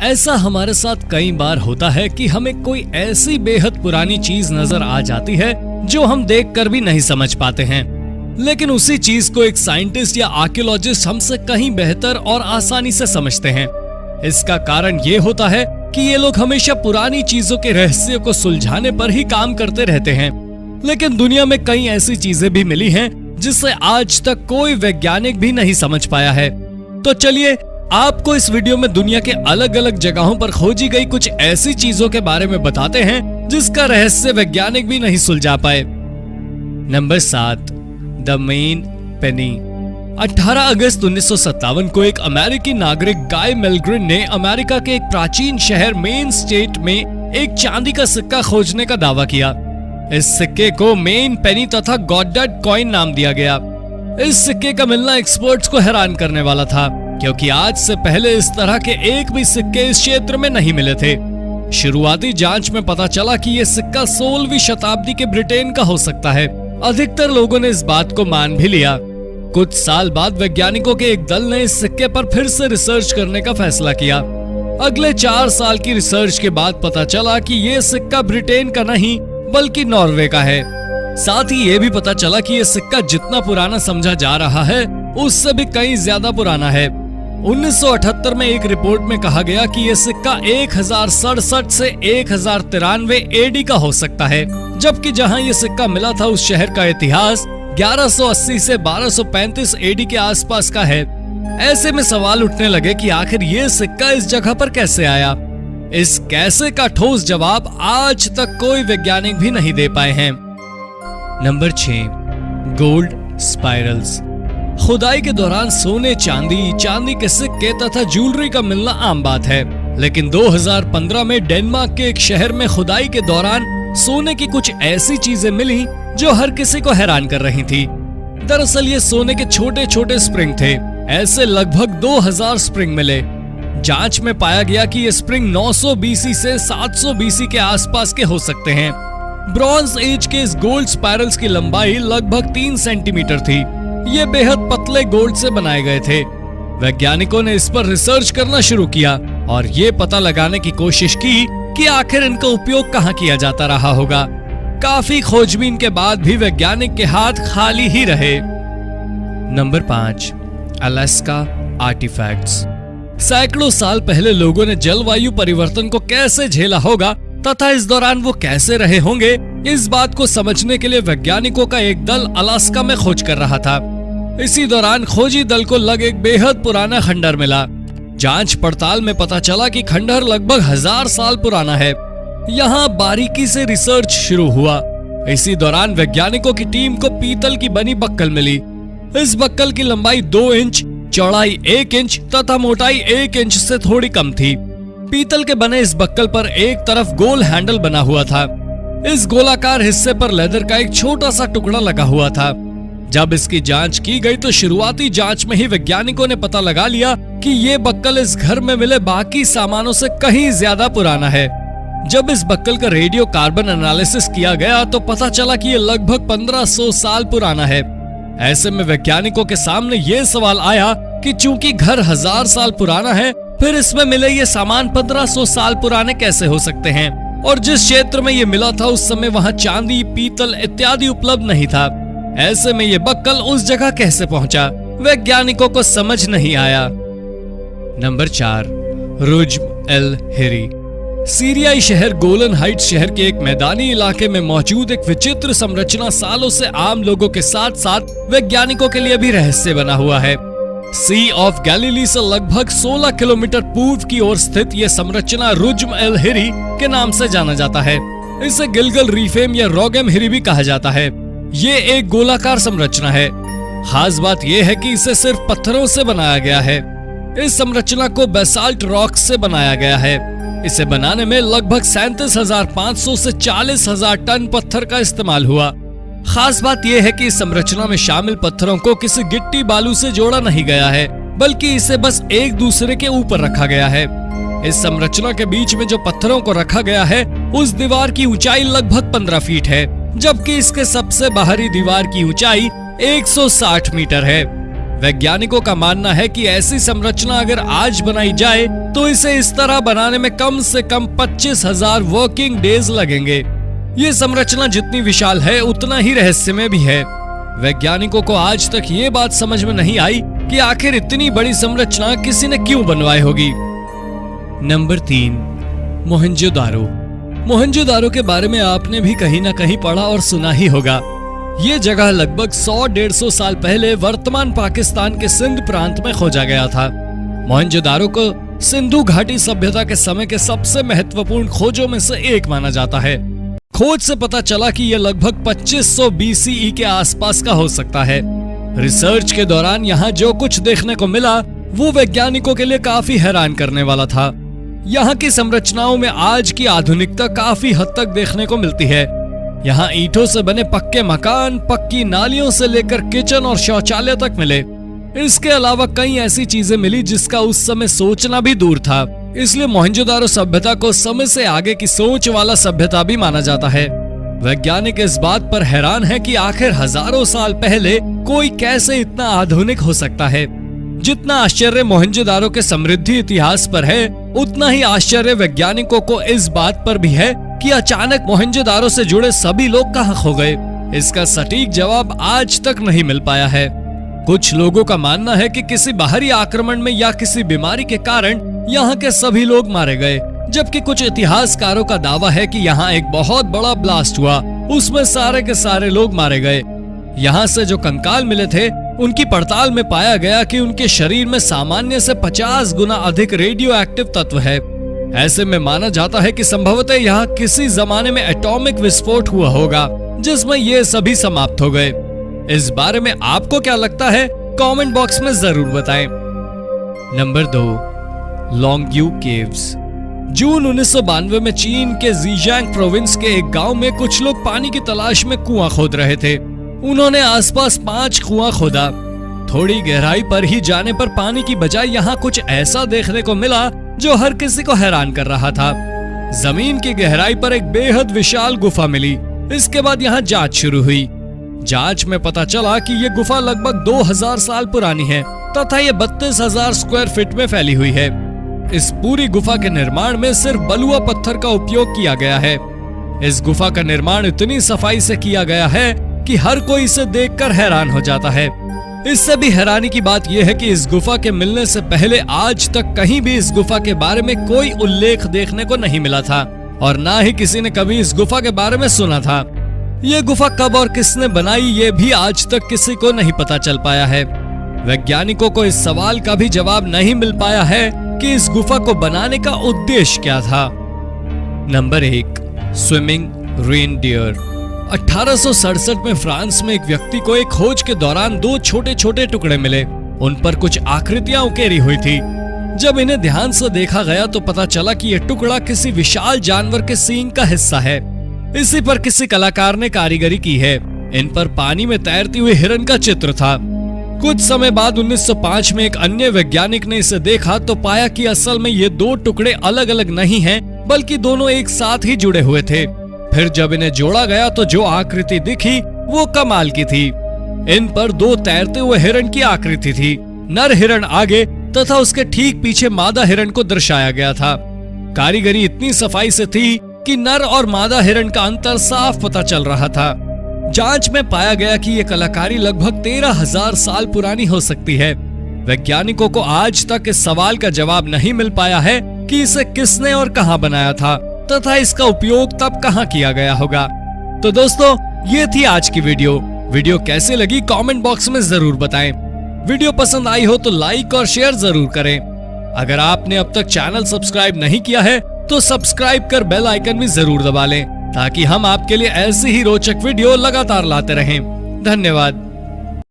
ऐसा हमारे साथ कई बार होता है कि हमें कोई ऐसी बेहद पुरानी चीज नजर आ जाती है जो हम देखकर भी नहीं समझ पाते हैं, लेकिन उसी चीज को एक साइंटिस्ट या आर्कियोलॉजिस्ट हमसे कहीं बेहतर और आसानी से समझते हैं। इसका कारण ये होता है कि ये लोग हमेशा पुरानी चीजों के रहस्य को सुलझाने पर ही काम करते रहते हैं, लेकिन दुनिया में कई ऐसी चीजें भी मिली हैं जिसे आज तक कोई वैज्ञानिक भी नहीं समझ पाया है। तो चलिए आपको इस वीडियो में दुनिया के अलग अलग जगहों पर खोजी गई कुछ ऐसी चीजों के बारे में बताते हैं जिसका रहस्य वैज्ञानिक भी नहीं सुलझा पाए। नंबर 7, द मेन पेनी। 18 अगस्त 1957 को एक अमेरिकी नागरिक गाय मेलग्रिन ने अमेरिका के एक प्राचीन शहर मेन स्टेट में एक चांदी का सिक्का खोजने का दावा किया। इस सिक्के को मेन पेनी तथा गॉडड कॉइन नाम दिया गया। इस सिक्के का मिलना एक्सपर्ट्स को हैरान करने वाला था, क्योंकि आज से पहले इस तरह के एक भी सिक्के इस क्षेत्र में नहीं मिले थे। शुरुआती जांच में पता चला कि यह सिक्का 16वीं शताब्दी के ब्रिटेन का हो सकता है। अधिकतर लोगों ने इस बात को मान भी लिया। कुछ साल बाद वैज्ञानिकों के एक दल ने इस सिक्के पर फिर से रिसर्च करने का फैसला किया। अगले 4 साल की रिसर्च के बाद पता चला कि यह सिक्का ब्रिटेन का नहीं बल्कि नॉर्वे का है। साथ ही ये भी पता चला कि यह सिक्का जितना पुराना समझा जा रहा है उससे भी कहीं ज्यादा पुराना है। 1978 में एक रिपोर्ट में कहा गया कि यह सिक्का 1067 से 1093 एडी का हो सकता है, जबकि जहां यह सिक्का मिला था उस शहर का इतिहास 1180 से 1235 एडी के आसपास का है। ऐसे में सवाल उठने लगे कि आखिर यह सिक्का इस जगह पर कैसे आया। इस कैसे का ठोस जवाब आज तक कोई वैज्ञानिक भी नहीं दे पाए हैं। Number 6, gold spirals. खुदाई के दौरान सोने, चांदी के सिक्के तथा ज्वेलरी का मिलना आम बात है, लेकिन 2015 में डेनमार्क के एक शहर में खुदाई के दौरान सोने की कुछ ऐसी चीजें मिली जो हर किसी को हैरान कर रही थी। दरअसल ये सोने के छोटे छोटे स्प्रिंग थे। ऐसे लगभग 2000 स्प्रिंग मिले। जांच में पाया गया कि ये स्प्रिंग 900 बीसी से 700 बीसी के आसपास के हो सकते हैं। ब्रॉन्ज एज के इस गोल्ड स्पाइरल्स की लंबाई लगभग 3 सेंटीमीटर थी। ये बेहद पतले गोल्ड से बनाए गए थे। वैज्ञानिकों ने इस पर रिसर्च करना शुरू किया और ये पता लगाने की कोशिश की कि आखिर इनका उपयोग कहाँ किया जाता रहा होगा। काफी खोजबीन के बाद भी वैज्ञानिक के हाथ खाली ही रहे। Number 5, Alaska artifacts. सैकड़ों साल पहले लोगों ने जलवायु परिवर्तन को कैसे झेला होगा तथा इस दौरान वो कैसे रहे होंगे, इस बात को समझने के लिए वैज्ञानिकों का एक दल अलास्का में खोज कर रहा था। इसी दौरान खोजी दल को लग एक बेहद पुराना खंडर मिला। जांच पड़ताल में पता चला कि खंडर लगभग 1000 साल पुराना है। यहाँ बारीकी से रिसर्च शुरू हुआ। इसी दौरान वैज्ञानिकों की टीम को पीतल की बनी बक्कल मिली। इस बक्कल की लंबाई 2 इंच, चौड़ाई 1 इंच तथा मोटाई 1 इंच से थोड़ी कम थी। पीतल के बने इस बक्कल पर एक तरफ गोल हैंडल बना हुआ था। इस गोलाकार हिस्से पर लेदर का एक छोटा सा टुकड़ा लगा हुआ था। जब इसकी जांच की गई तो शुरुआती जांच में ही वैज्ञानिकों ने पता लगा लिया कि ये बक्कल इस घर में मिले बाकी सामानों से कहीं ज्यादा पुराना है। जब इस बक्कल का रेडियो कार्बन एनालिसिस किया गया तो पता चला कि ये लगभग 1500 साल पुराना है। ऐसे में वैज्ञानिकों के सामने ये सवाल आया कि चूंकि घर 1000 साल पुराना है, फिर इसमें मिले ये सामान 1500 साल पुराने कैसे हो सकते हैं, और जिस क्षेत्र में ये मिला था उस समय वहाँ चांदी, पीतल इत्यादि उपलब्ध नहीं था। ऐसे में ये बक्कल उस जगह कैसे पहुंचा, वैज्ञानिकों को समझ नहीं आया। Number 4, रुज्म L हिरी। सीरियाई शहर गोलन हाइट्स शहर के एक मैदानी इलाके में मौजूद एक विचित्र संरचना सालों से आम लोगों के साथ साथ वैज्ञानिकों के लिए भी रहस्य बना हुआ है। सी ऑफ गैलीली से लगभग 16 किलोमीटर पूर्व की ओर स्थित यह संरचना रुज्म एल हिरी के नाम से जाना जाता है। इसे गिलगल रीफेम या रोगेम हिरी भी कहा जाता है। ये एक गोलाकार संरचना है। खास बात यह है कि इसे सिर्फ पत्थरों से बनाया गया है। इस संरचना को बेसाल्ट रॉक से बनाया गया है। इसे बनाने में लगभग 37,500 से 40,000 टन पत्थर का इस्तेमाल हुआ। खास बात यह है कि इस संरचना में शामिल पत्थरों को किसी गिट्टी बालू से जोड़ा नहीं गया है, बल्कि इसे बस एक दूसरे के ऊपर रखा गया है। इस संरचना के बीच में जो पत्थरों को रखा गया है उस दीवार की ऊंचाई लगभग 15 फीट है, जबकि इसके सबसे बाहरी दीवार की ऊंचाई 160 मीटर है। वैज्ञानिकों का मानना है कि ऐसी संरचना अगर आज बनाई जाए तो इसे इस तरह बनाने में कम से कम 25,000 वर्किंग डेज लगेंगे। ये संरचना जितनी विशाल है उतना ही रहस्यमय भी है। वैज्ञानिकों को आज तक ये बात समझ में नहीं आई कि आखिर इतनी बड़ी संरचना किसी ने क्यों बनवाई होगी। नंबर 3, मोहनजोदारो। मोहनजोदारो के बारे में आपने भी कहीं ना कहीं पढ़ा और सुना ही होगा। ये जगह लगभग 100-150 साल पहले वर्तमान पाकिस्तान के सिंध प्रांत में खोजा गया था। मोहनजोदारो को सिंधु घाटी सभ्यता के समय के सबसे महत्वपूर्ण खोजों में से एक माना जाता है। खोज से पता चला कि यह लगभग 2500 BCE के आसपास का हो सकता है। रिसर्च के दौरान यहाँ जो कुछ देखने को मिला वो वैज्ञानिकों के लिए काफी हैरान करने वाला था। यहाँ की संरचनाओं में आज की आधुनिकता काफी हद तक देखने को मिलती है। यहाँ ईंटों से बने पक्के मकान, पक्की नालियों से लेकर किचन और शौचालय तक मिले। इसके अलावा कई ऐसी चीजें मिली जिसका उस समय सोचना भी दूर था। इसलिए मोहनजोदारो सभ्यता को समय से आगे की सोच वाला सभ्यता भी माना जाता है। वैज्ञानिक इस बात पर हैरान है कि आखिर हजारों साल पहले कोई कैसे इतना आधुनिक हो सकता है। जितना आश्चर्य मोहनजोदारो के समृद्धि इतिहास पर है, उतना ही आश्चर्य वैज्ञानिकों को इस बात पर भी है कि अचानक मोहनजोदारो से जुड़े सभी लोग कहां खो गए। इसका सटीक जवाब आज तक नहीं मिल पाया है। कुछ लोगों का मानना है कि किसी बाहरी आक्रमण में या किसी बीमारी के कारण यहाँ के सभी लोग मारे गए, जबकि कुछ इतिहासकारों का दावा है कि यहाँ एक बहुत बड़ा ब्लास्ट हुआ, उसमें सारे के सारे लोग मारे गए। यहाँ से जो कंकाल मिले थे उनकी पड़ताल में पाया गया कि उनके शरीर में सामान्य से 50 गुना अधिक रेडियो एक्टिव तत्व है। ऐसे में माना जाता है कि संभवतः यहाँ किसी जमाने में एटॉमिक विस्फोट हुआ होगा जिसमें ये सभी समाप्त हो गए। इस बारे में आपको क्या लगता है, कमेंट बॉक्स में जरूर बताएं। Number 2, लोंगयू caves. जून 1992 में चीन के ज़ीजियांग प्रोविंस के एक गांव में कुछ लोग पानी की तलाश में कुआं खोद रहे थे। उन्होंने आसपास 5 कुआं खोदा। थोड़ी गहराई पर ही जाने पर पानी की बजाय यहाँ कुछ ऐसा देखने को मिला जो हर किसी को हैरान कर रहा था। जमीन की गहराई पर एक बेहद विशाल गुफा मिली। इसके बाद यहाँ जांच शुरू हुई। जांच में पता चला कि ये गुफा लगभग 2000 साल पुरानी है तथा ये 32,000 स्क्वायर फीट में फैली हुई है। इस पूरी गुफा के निर्माण में सिर्फ बलुआ पत्थर का उपयोग किया गया है। इस गुफा का निर्माण इतनी सफाई से किया गया है कि हर कोई इसे देखकर हैरान हो जाता है। इससे भी हैरानी की बात यह है कि इस गुफा के मिलने से पहले आज तक कहीं भी इस गुफा के बारे में कोई उल्लेख देखने को नहीं मिला था और ना ही किसी ने कभी इस गुफा के बारे में सुना था। ये गुफा कब और किसने बनाई ये भी आज तक किसी को नहीं पता चल पाया है। वैज्ञानिकों को इस सवाल का भी जवाब नहीं मिल पाया है कि इस गुफा को बनाने का उद्देश्य क्या था। Number 1, swimming reindeer. 1867 में फ्रांस में एक व्यक्ति को एक खोज के दौरान 2 छोटे छोटे टुकड़े मिले। उन पर कुछ आकृतियां उकेरी हुई थी। जब इन्हें ध्यान से देखा गया तो पता चला कि यह टुकड़ा किसी विशाल जानवर के सींग का हिस्सा है। इसी पर किसी कलाकार ने कारीगरी की है। इन पर पानी में तैरती हुई हिरन का चित्र था। कुछ समय बाद 1905 में एक अन्य वैज्ञानिक ने इसे देखा तो पाया कि असल में ये 2 टुकड़े अलग अलग नहीं हैं, बल्कि दोनों एक साथ ही जुड़े हुए थे। फिर जब इन्हें जोड़ा गया तो जो आकृति दिखी वो कमाल की थी। इन पर 2 तैरते हुए हिरण की आकृति थी। नर हिरण आगे तथा उसके ठीक पीछे मादा हिरण को दर्शाया गया था। कारीगरी इतनी सफाई से थी कि नर और मादा हिरण का अंतर साफ पता चल रहा था। जांच में पाया गया कि यह कलाकारी लगभग 13,000 साल पुरानी हो सकती है। वैज्ञानिकों को आज तक इस सवाल का जवाब नहीं मिल पाया है कि इसे किसने और कहां बनाया था तथा इसका उपयोग तब कहां किया गया होगा। तो दोस्तों, ये थी आज की वीडियो कैसे लगी कमेंट बॉक्स में जरूर बताएं। वीडियो पसंद आई हो तो लाइक और शेयर जरूर करें। अगर आपने अब तक चैनल सब्सक्राइब नहीं किया है तो सब्सक्राइब कर बेल आइकन भी जरूर दबा लें ताकि हम आपके लिए ऐसी ही रोचक वीडियो लगातार लाते रहें। धन्यवाद।